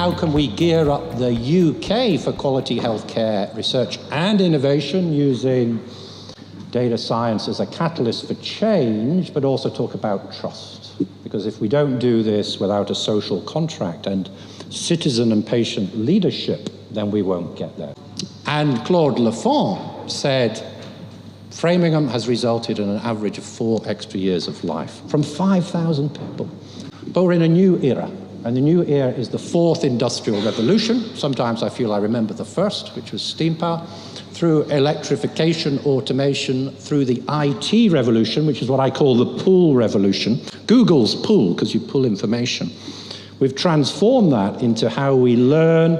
how can we gear up the UK for quality healthcare research and innovation using data science as a catalyst for change, but also talk about trust. Because if we don't do this without a social contract and citizen and patient leadership, then we won't get there. And Claude Lafont said, Framingham has resulted in an average of 4 extra years of life from 5,000 people. But we're in a new era, and the new era is the 4th industrial revolution. Sometimes I feel I remember the first, which was steam power, through electrification, automation, through the IT revolution, which is what I call the pull revolution. Google's pull, because you pull information. We've transformed that into how we learn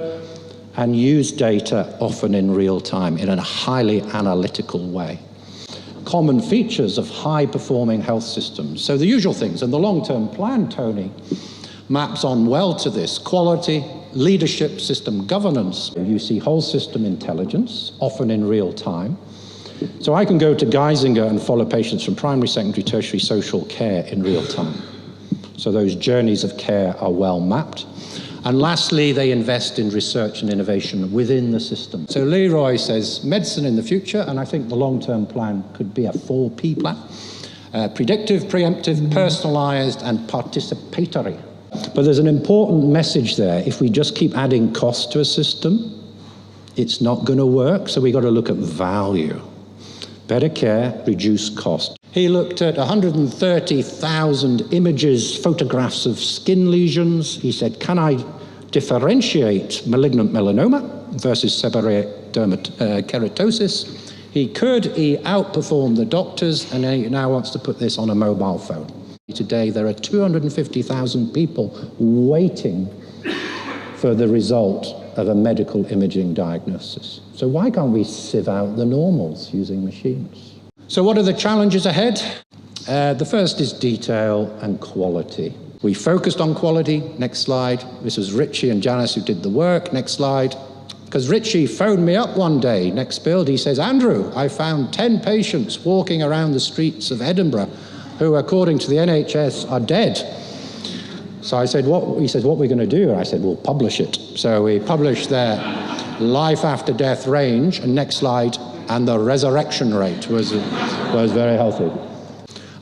and use data, often in real time, in a highly analytical way. Common features of high-performing health systems. So the usual things, and the long-term plan, Tony, maps on well to this. Quality, leadership, system governance. You see whole system intelligence, often in real time. So I can go to Geisinger and follow patients from primary, secondary, tertiary social care in real time. So those journeys of care are well mapped. And lastly, they invest in research and innovation within the system. So Leroy says medicine in the future, and I think the long-term plan could be a 4P plan. Predictive, preemptive, personalized, and participatory. But there's an important message there. If we just keep adding cost to a system, it's not going to work, so we've got to look at value. Better care, reduce cost. He looked at 130,000 images, photographs of skin lesions. He said, can I differentiate malignant melanoma versus seborrheic keratosis? He could. He outperformed the doctors, and he now wants to put this on a mobile phone. Today, there are 250,000 people waiting for the result of a medical imaging diagnosis. So why can't we sieve out the normals using machines? So what are the challenges ahead? The first is detail and quality. We focused on quality. Next slide. This was Richie and Janice who did the work. Next slide. Because Richie phoned me up one day, next build, he says, Andrew, I found 10 patients walking around the streets of Edinburgh who, according to the NHS, are dead. So I said, what? He said, what are we going to do? And I said, we'll publish it. So we published their life after death range, and next slide, and the resurrection rate was very healthy.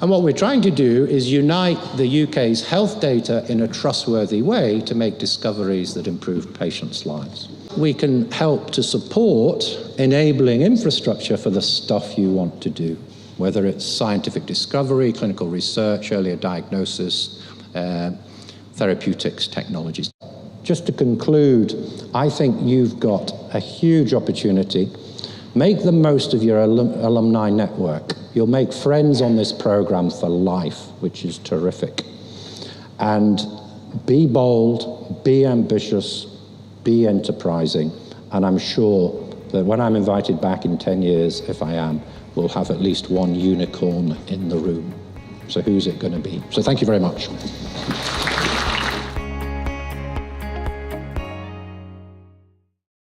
And what we're trying to do is unite the UK's health data in a trustworthy way to make discoveries that improve patients' lives. We can help to support enabling infrastructure for the stuff you want to do, whether it's scientific discovery, clinical research, earlier diagnosis, therapeutics, technologies. Just to conclude, I think you've got a huge opportunity. Make the most of your alumni network. You'll make friends on this program for life, which is terrific. And be bold, be ambitious, be enterprising. And I'm sure that when I'm invited back in 10 years, if I am, we'll have at least one unicorn in the room. So who's it going to be? So thank you very much.